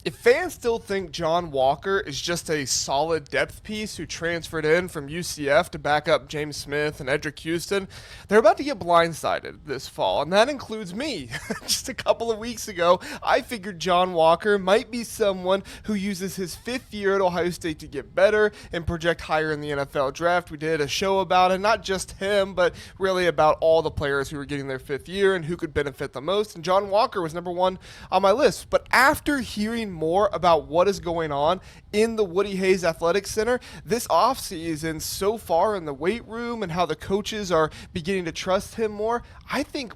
If fans still think John Walker is just a solid depth piece who transferred in from UCF to back up James Smith and Edric Houston, they're about to get blindsided this fall, and that includes me. Just a couple of weeks ago, I figured John Walker might be someone who uses his fifth year at Ohio State to get better and project higher in the NFL draft. We did a show about it, not just him, but really about all the players who were getting their fifth year and who could benefit the most, and John Walker was number one on my list. But after hearing more about what is going on in the Woody Hayes Athletic Center this offseason so far in the weight room and how the coaches are beginning to trust him more, I think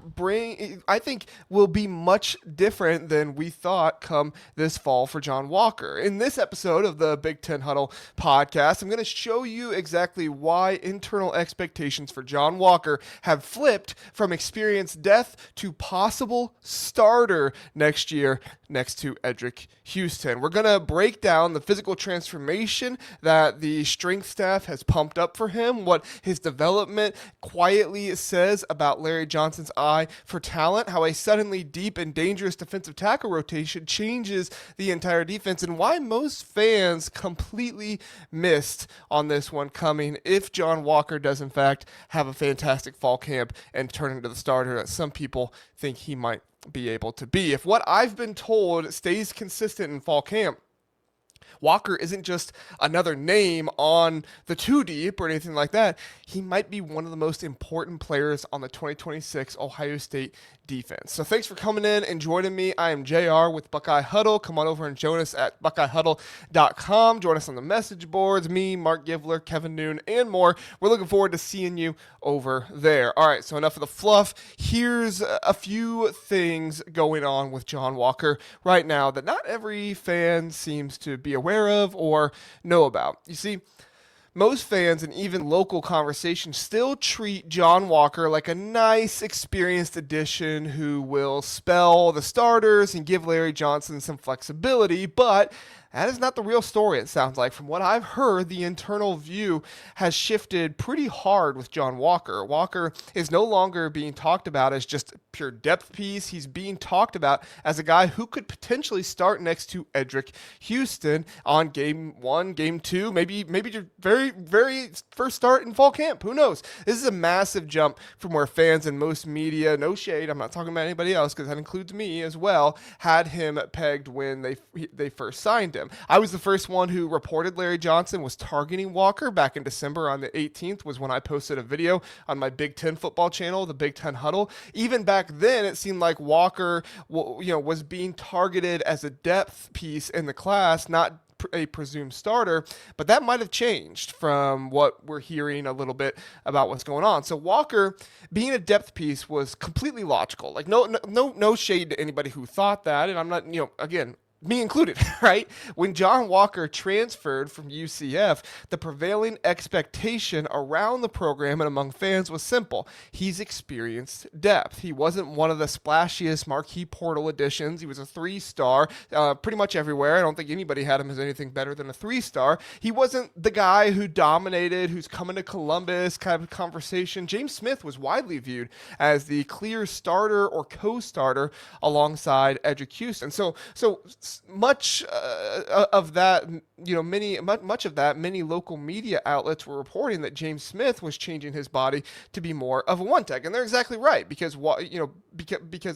will be much different than we thought come this fall for John Walker. In this episode of the Big Ten Huddle podcast, I'm going to show you exactly why internal expectations for John Walker have flipped from experienced death to possible starter next year next to Edric Houston. We're going to break down the physical transformation that the strength staff has pumped up for him, what his development quietly says about Larry Johnson's eye for talent, how a suddenly deep and dangerous defensive tackle rotation changes the entire defense, and why most fans completely missed on this one coming if John Walker does in fact have a fantastic fall camp and turn into the starter that some people think he might be able to be. If what I've been told stays consistent in fall camp, Walker isn't just another name on the two deep or anything like that. He might be one of the most important players on the 2026 Ohio State defense. So thanks for coming in and joining me. I am JR with Buckeye Huddle. Come on over and join us at buckeyehuddle.com. Join us on the message boards, me, Mark Givler, Kevin Noon, and more. We're looking forward to seeing you over there. All right, so enough of the fluff. Here's a few things going on with John Walker right now that not every fan seems to be aware of or know about. You see, most fans and even local conversations still treat John Walker like a nice, experienced addition who will spell the starters and give Larry Johnson some flexibility, but that is not the real story, it sounds like. From what I've heard, the internal view has shifted pretty hard with John Walker. Walker is no longer being talked about as just a pure depth piece. He's being talked about as a guy who could potentially start next to Edric Houston on game one, game two, maybe your very first start in fall camp. Who knows? This is a massive jump from where fans and most media, no shade, I'm not talking about anybody else because that includes me as well, had him pegged when they first signed him. I was the first one who reported Larry Johnson was targeting Walker back in December. On the 18th was when I posted a video on my Big Ten football channel, the Big Ten Huddle. Even back then, it seemed like Walker, was being targeted as a depth piece in the class, not a presumed starter, but that might have changed from what we're hearing a little bit about what's going on. So Walker being a depth piece was completely logical. Like no shade to anybody who thought that, and I'm not, again, me included, right? When John Walker transferred from UCF, the prevailing expectation around the program and among fans was simple. He's experienced depth. He wasn't one of the splashiest marquee portal additions. He was a 3-star pretty much everywhere. I don't think anybody had him as anything better than a 3-star. He wasn't the guy who dominated, who's coming to Columbus kind of conversation. James Smith was widely viewed as the clear starter or co-starter alongside Edric Houston. So much of that, many local media outlets were reporting that James Smith was changing his body to be more of a one tech, and they're exactly right because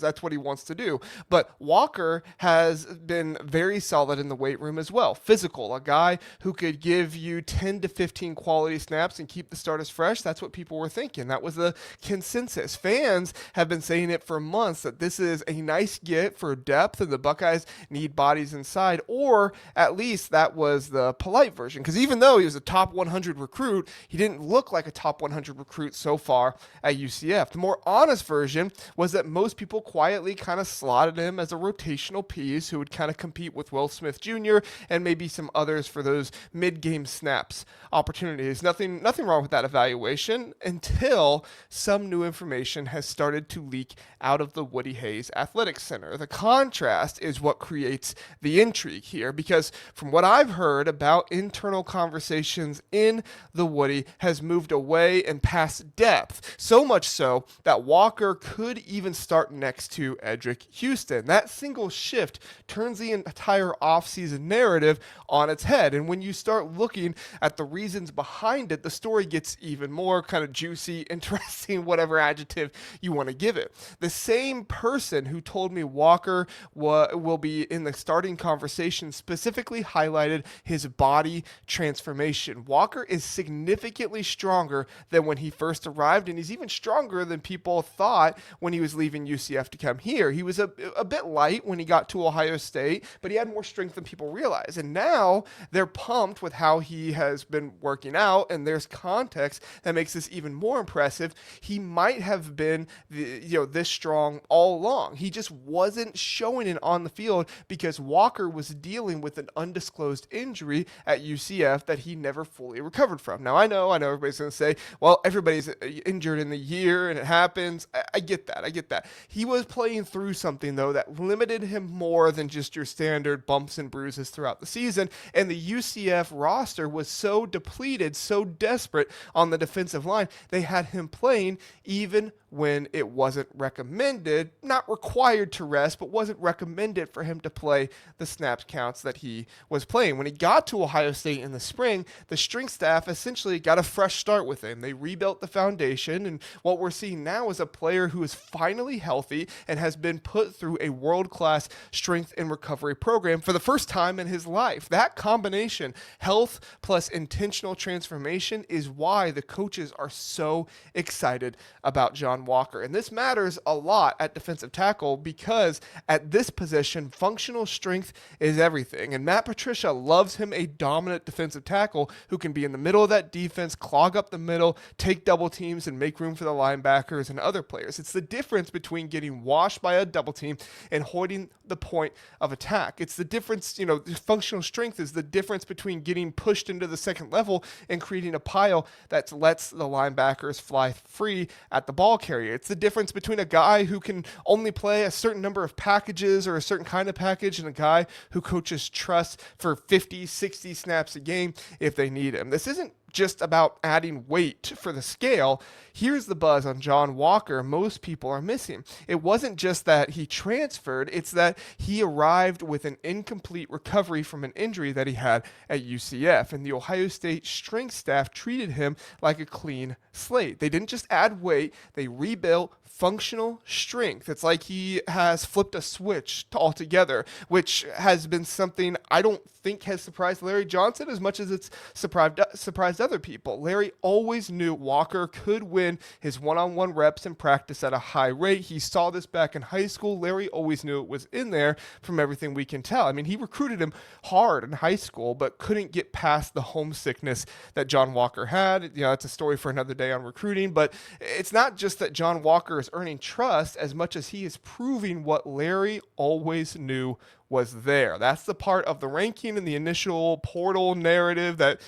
that's what he wants to do. But Walker has been very solid in the weight room as well. Physical, a guy who could give you 10 to 15 quality snaps and keep the starters fresh. That's what people were thinking. That was the consensus. Fans have been saying it for months that this is a nice get for depth, and the Buckeyes need bodies inside, or at least that was the polite version, because even though he was a top 100 recruit, he didn't look like a top 100 recruit so far at UCF. The more honest version was that most people quietly kind of slotted him as a rotational piece who would kind of compete with Will Smith Jr. and maybe some others for those mid-game snaps opportunities. Nothing wrong with that evaluation until some new information has started to leak out of the Woody Hayes Athletic Center. The contrast is what creates the intrigue here, because from what I've heard about internal conversations in the Woody has moved away and past depth, so much so that Walker could even start next to Edric Houston. That single shift turns the entire offseason narrative on its head, and when you start looking at the reasons behind it, the story gets even more kind of juicy, interesting, whatever adjective you want to give it. The same person who told me Walker will be in the starting conversation specifically highlighted his body transformation. Walker is significantly stronger than when he first arrived, and he's even stronger than people thought when he was leaving UCF to come here. He was a bit light when he got to Ohio State, but he had more strength than people realize. And now they're pumped with how he has been working out, and there's context that makes this even more impressive. He might have been this strong all along. He just wasn't showing it on the field because Walker was dealing with an undisclosed injury at UCF that he never fully recovered from. Now, I know everybody's going to say, well, everybody's injured in the year and it happens. I get that. He was playing through something, though, that limited him more than just your standard bumps and bruises throughout the season. And the UCF roster was so depleted, so desperate on the defensive line, they had him playing even when it wasn't recommended, not required to rest, but wasn't recommended for him to play the snaps counts that he was playing. When he got to Ohio State in the spring, the strength staff essentially got a fresh start with him. They rebuilt the foundation, and what we're seeing now is a player who is finally healthy and has been put through a world-class strength and recovery program for the first time in his life. That combination, health plus intentional transformation, is why the coaches are so excited about John Walker. And this matters a lot at defensive tackle because at this position, functional strength is everything. And Matt Patricia loves him a dominant defensive tackle who can be in the middle of that defense, clog up the middle, take double teams, and make room for the linebackers and other players. It's the difference between getting washed by a double team and holding the point of attack. It's the difference, functional strength is the difference between getting pushed into the second level and creating a pile that lets the linebackers fly free at the ball carrier. It's the difference between a guy who can only play a certain number of packages or a certain kind of package and a guy who coaches trust for 50, 60 snaps a game if they need him. This isn't just about adding weight for the scale. Here's the buzz on John Walker most people are missing. It wasn't just that he transferred, it's that he arrived with an incomplete recovery from an injury that he had at UCF, and the Ohio State strength staff treated him like a clean slate. They didn't just add weight, they rebuilt functional strength. It's like he has flipped a switch altogether, which has been something I don't think has surprised Larry Johnson as much as it's surprised other people. Larry always knew Walker could win his one-on-one reps in practice at a high rate. He saw this back in high school. Larry always knew it was in there from everything we can tell. I mean, he recruited him hard in high school, but couldn't get past the homesickness that John Walker had. It's a story for another day on recruiting, but it's not just that John Walker is earning trust as much as he is proving what Larry always knew was there. That's the part of the ranking and the initial portal narrative that,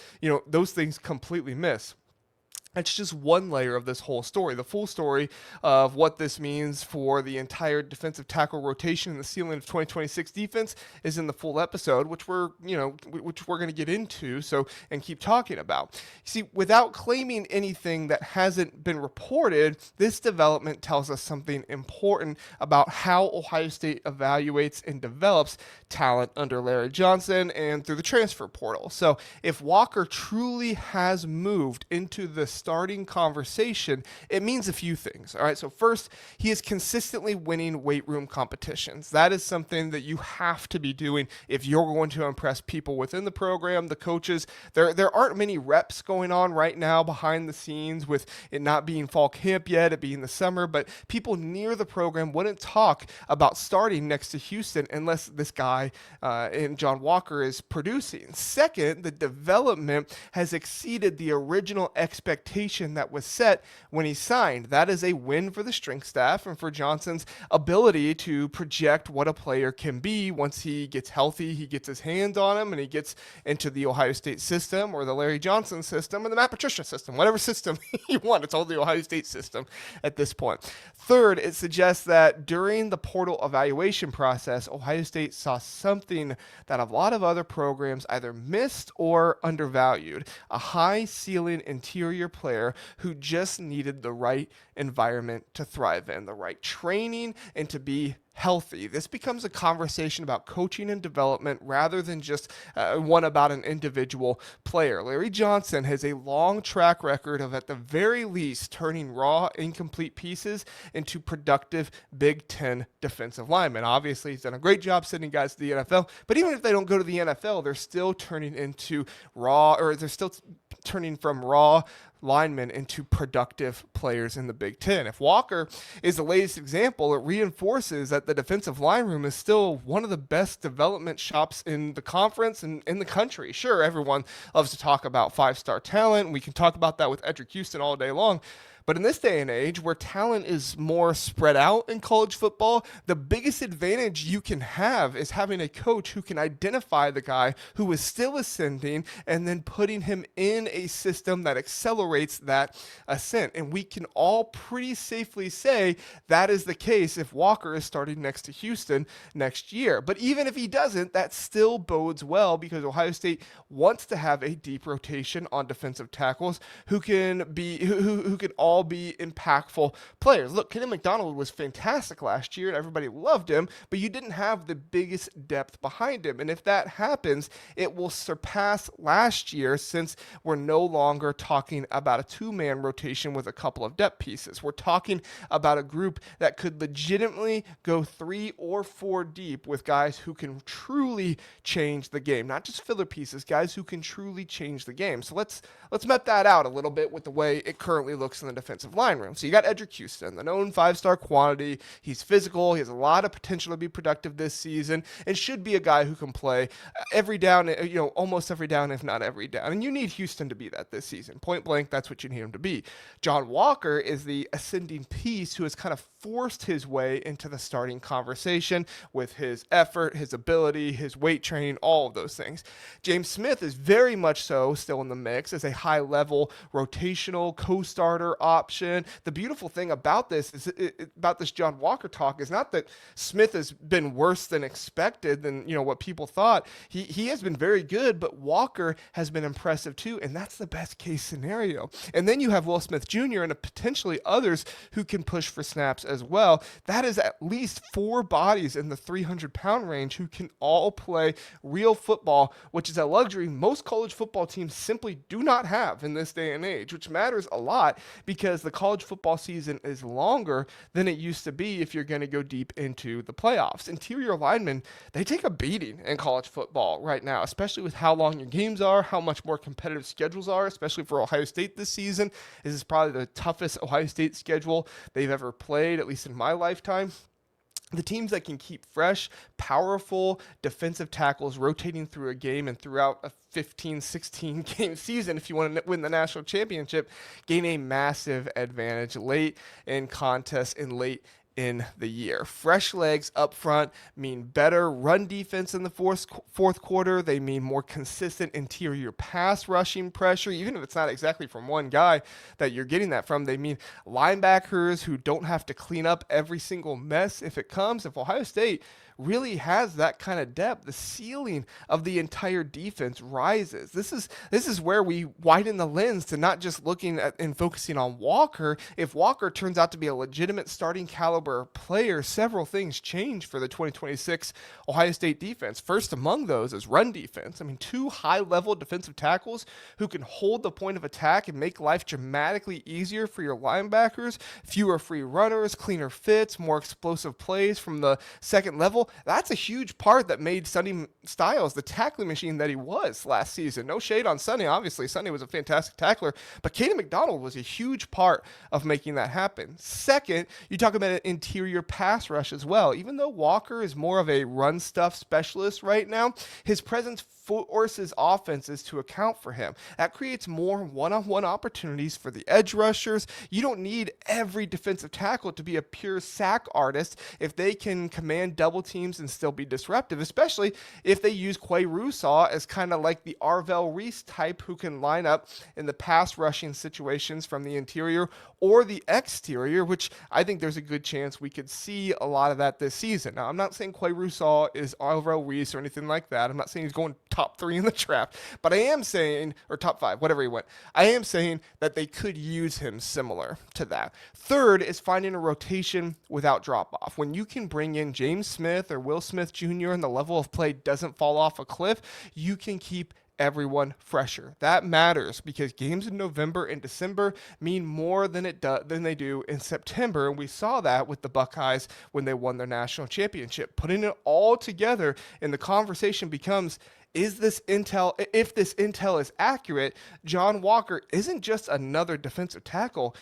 those things completely miss. That's just one layer of this whole story. The full story of what this means for the entire defensive tackle rotation and the ceiling of 2026 defense is in the full episode, which we're going to get into and keep talking about. You see, without claiming anything that hasn't been reported, this development tells us something important about how Ohio State evaluates and develops talent under Larry Johnson and through the transfer portal. So if Walker truly has moved into the starting conversation, it means a few things. All right. So first, he is consistently winning weight room competitions. That is something that you have to be doing if you're going to impress people within the program, the coaches. There aren't many reps going on right now behind the scenes with it not being fall camp yet, it being the summer, but people near the program wouldn't talk about starting next to Houston unless this guy in John Walker is producing. Second, the development has exceeded the original expectations expectation that was set when he signed. That is a win for the strength staff and for Johnson's ability to project what a player can be once he gets healthy, he gets his hands on him, and he gets into the Ohio State system or the Larry Johnson system or the Matt Patricia system, whatever system you want. It's all the Ohio State system at this point. Third, it suggests that during the portal evaluation process, Ohio State saw something that a lot of other programs either missed or undervalued: a high ceiling interior player who just needed the right environment to thrive in, the right training, and to be healthy. This becomes a conversation about coaching and development rather than just one about an individual player. Larry Johnson has a long track record of, at the very least, turning raw, incomplete pieces into productive Big Ten defensive linemen. Obviously, he's done a great job sending guys to the NFL, but even if they don't go to the NFL, they're still turning from raw linemen into productive players in the Big Ten. If Walker is the latest example, it reinforces that the defensive line room is still one of the best development shops in the conference and in the country. Sure, everyone loves to talk about five-star talent. We can talk about that with Edric Houston all day long. But in this day and age where talent is more spread out in college football, the biggest advantage you can have is having a coach who can identify the guy who is still ascending and then putting him in a system that accelerates that ascent. And we can all pretty safely say that is the case if Walker is starting next to Houston next year. But even if he doesn't, that still bodes well because Ohio State wants to have a deep rotation on defensive tackles who can all be impactful players. Look, Kenny McDonald was fantastic last year and everybody loved him, but you didn't have the biggest depth behind him. And if that happens, it will surpass last year since we're no longer talking about a two-man rotation with a couple of depth pieces. We're talking about a group that could legitimately go 3 or 4 deep with guys who can truly change the game, not just filler pieces, guys who can truly change the game. So let's map that out a little bit with the way it currently looks in the defensive line room. So you got Edric Houston, the known 5-star quantity. He's physical. He has a lot of potential to be productive this season and should be a guy who can play every down, almost every down, if not every down. And you need Houston to be that this season. Point blank, that's what you need him to be. John Walker is the ascending piece who has kind of forced his way into the starting conversation with his effort, his ability, his weight training, all of those things. James Smith is very much so still in the mix as a high-level rotational co-starter option. The beautiful thing about this John Walker talk is not that Smith has been worse than expected than what people thought. He has been very good, but Walker has been impressive too, and that's the best case scenario. And then you have Will Smith Jr. and potentially others who can push for snaps as well. That is at least 4 bodies in the 300-pound range who can all play real football, which is a luxury most college football teams simply do not have in this day and age, which matters a lot because the college football season is longer than it used to be if you're going to go deep into the playoffs. Interior linemen, they take a beating in college football right now, especially with how long your games are, how much more competitive schedules are, especially for Ohio State this season. This is probably the toughest Ohio State schedule they've ever played, at least in my lifetime. The teams that can keep fresh, powerful defensive tackles rotating through a game and throughout a 15, 16 game season, if you want to win the national championship, gain a massive advantage late in contests and late in the year. Fresh legs up front mean better run defense in the fourth quarter. They mean more consistent interior pass rushing pressure, even if it's not exactly from one guy that you're getting that from. They mean linebackers who don't have to clean up every single mess if it comes. If Ohio State really has that kind of depth, the ceiling of the entire defense rises. This is where we widen the lens to not just looking at and focusing on Walker. If Walker turns out to be a legitimate starting caliber player, several things change for the 2026 Ohio State defense. First among those is run defense. I mean, 2 high-level defensive tackles who can hold the point of attack and make life dramatically easier for your linebackers. Fewer free runners, cleaner fits, more explosive plays from the second level. tackle, that's a huge part that made Sonny Styles the tackling machine that he was last season. No shade on Sonny. Obviously, Sonny was a fantastic tackler, but Caden McDonald was a huge part of making that happen. Second, you talk about an interior pass rush as well. Even though Walker is more of a run stuff specialist right now, his presence forces offenses to account for him. That creates more one-on-one opportunities for the edge rushers. You don't need every defensive tackle to be a pure sack artist if they can command double teams and still be disruptive, especially if they use Quay Russaw as kind of like the Arvell Reese type who can line up in the pass rushing situations from the interior or the exterior, which I think there's a good chance we could see a lot of that this season. Now, I'm not saying Quay Russaw is Arvell Reese or anything like that. I'm not saying he's going top 3 in the draft, but I am saying, or top 5, whatever he went, I am saying that they could use him similar to that. Third is finding a rotation without drop-off. When you can bring in James Smith or Will Smith Jr. and the level of play doesn't fall off a cliff, you can keep everyone fresher. That matters because games in November and December mean more than they do in September, and we saw that with the Buckeyes when they won their national championship. Putting it all together, and the conversation becomes, if this intel is accurate, John Walker isn't just another defensive tackle.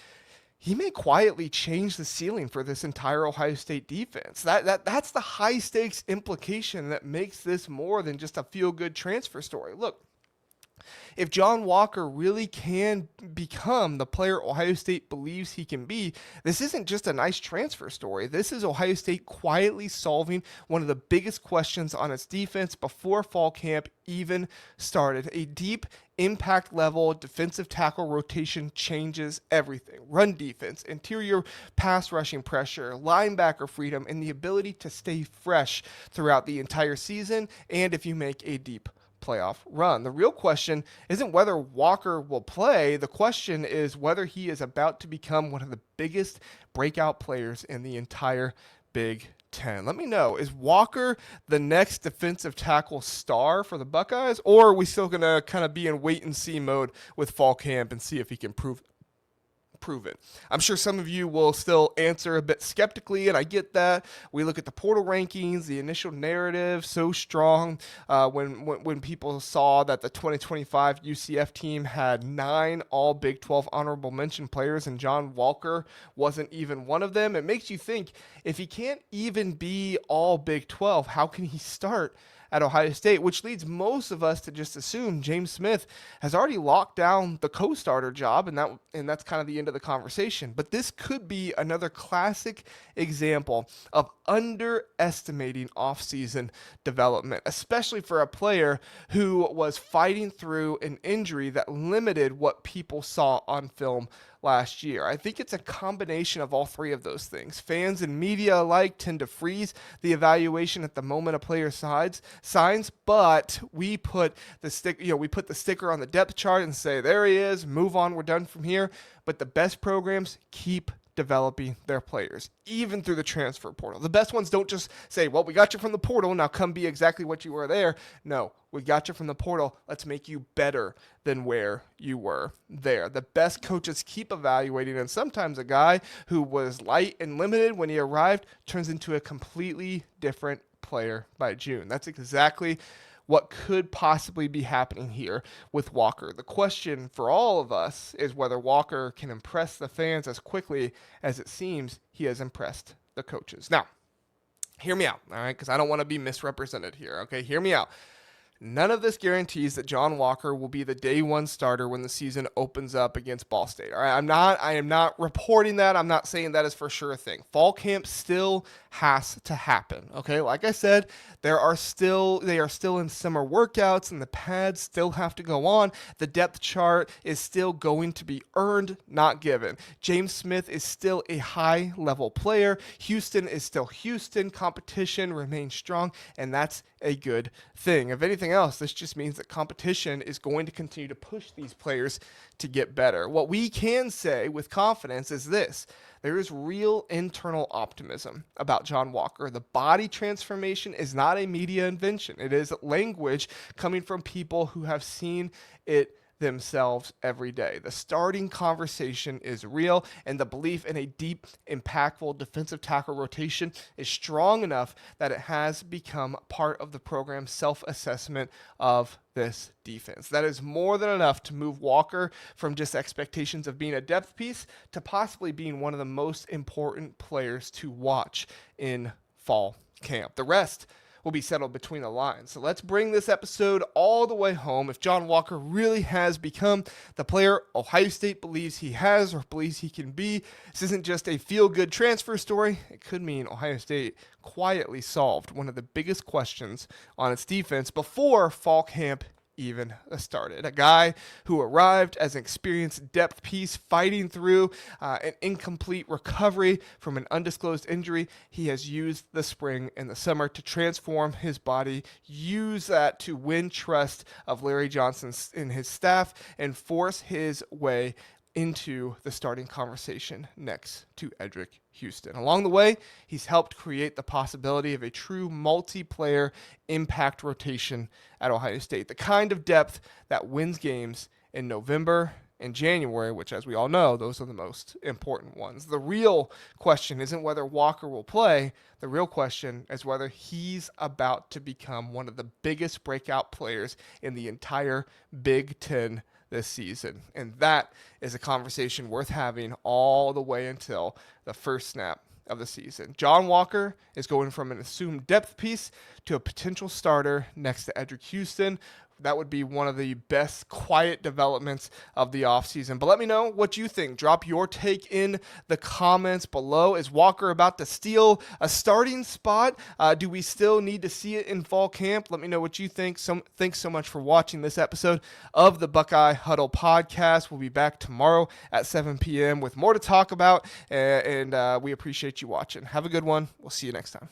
He may quietly change the ceiling for this entire Ohio State defense. That's the high stakes implication that makes this more than just a feel good transfer story. Look, if John Walker really can become the player Ohio State believes he can be, this isn't just a nice transfer story. This is Ohio State quietly solving one of the biggest questions on its defense before fall camp even started. A deep impact level defensive tackle rotation changes everything. Run defense, interior pass rushing pressure, linebacker freedom, and the ability to stay fresh throughout the entire season, and if you make a deep playoff run. The real question isn't whether Walker will play. The question is whether he is about to become one of the biggest breakout players in the entire Big Ten. Let me know, is Walker the next defensive tackle star for the Buckeyes, or are we still going to kind of be in wait and see mode with fall camp and see if he can prove it? I'm sure some of you will still answer a bit skeptically, and I get that. We look at the portal rankings, the initial narrative so strong when people saw that the 2025 UCF team had 9 all Big 12 honorable mention players and John Walker wasn't even one of them. It makes you think, if he can't even be all Big 12, how can he start at Ohio State, which leads most of us to just assume James Smith has already locked down the co-starter job, and that's kind of the end of the conversation. But this could be another classic example of underestimating offseason development, especially for a player who was fighting through an injury that limited what people saw on film last year. I think it's a combination of all 3 of those things. Fans and media alike tend to freeze the evaluation at the moment a player signs, but we put the sticker on the depth chart and say, there he is, move on, we're done from here. But the best programs keep developing their players, even through the transfer portal. The best ones don't just say, well, we got you from the portal, now come be exactly what you were there. No, we got you from the portal, let's make you better than where you were there. The best coaches keep evaluating, and sometimes a guy who was light and limited when he arrived turns into a completely different player by June. That's exactly what could possibly be happening here with Walker. The question for all of us is whether Walker can impress the fans as quickly as it seems he has impressed the coaches. Now, hear me out, all right, because I don't want to be misrepresented here, okay? Hear me out. None of this guarantees that John Walker will be the day one starter when the season opens up against Ball State. All right, I am not reporting that. I'm not saying that is for sure a thing. Fall camp still has to happen. Okay, like I said, they are still in summer workouts, and the pads still have to go on. The depth chart is still going to be earned, not given. James Smith is still a high level player. Houston is still Houston. Competition remains strong, and that's a good thing. If anything else, this just means that competition is going to continue to push these players to get better. What we can say with confidence is this: there is real internal optimism about John Walker. The body transformation is not a media invention. It is language coming from people who have seen it themselves every day. The starting conversation is real, and the belief in a deep, impactful defensive tackle rotation is strong enough that it has become part of the program's self-assessment of this defense. That is more than enough to move Walker from just expectations of being a depth piece to possibly being one of the most important players to watch in fall camp. The rest will be settled between the lines. So let's bring this episode all the way home. If John Walker really has become the player Ohio State believes he has or believes he can be, this isn't just a feel-good transfer story. It could mean Ohio State quietly solved one of the biggest questions on its defense before fall camp even started. A guy who arrived as an experienced depth piece fighting through an incomplete recovery from an undisclosed injury. He has used the spring and the summer to transform his body, use that to win trust of Larry Johnson and his staff, and force his way into the starting conversation next to Edric Houston. Along the way, he's helped create the possibility of a true multiplayer impact rotation at Ohio State, the kind of depth that wins games in November and January, which, as we all know, those are the most important ones. The real question isn't whether Walker will play. The real question is whether he's about to become one of the biggest breakout players in the entire Big Ten this season. And that is a conversation worth having all the way until the first snap of the season. John Walker is going from an assumed depth piece to a potential starter next to Edric Houston. That would be one of the best quiet developments of the offseason. But let me know what you think. Drop your take in the comments below. Is Walker about to steal a starting spot? Do we still need to see it in fall camp? Let me know what you think. Thanks so much for watching this episode of the Buckeye Huddle podcast. We'll be back tomorrow at 7 p.m. with more to talk about, and we appreciate you watching. Have a good one. We'll see you next time.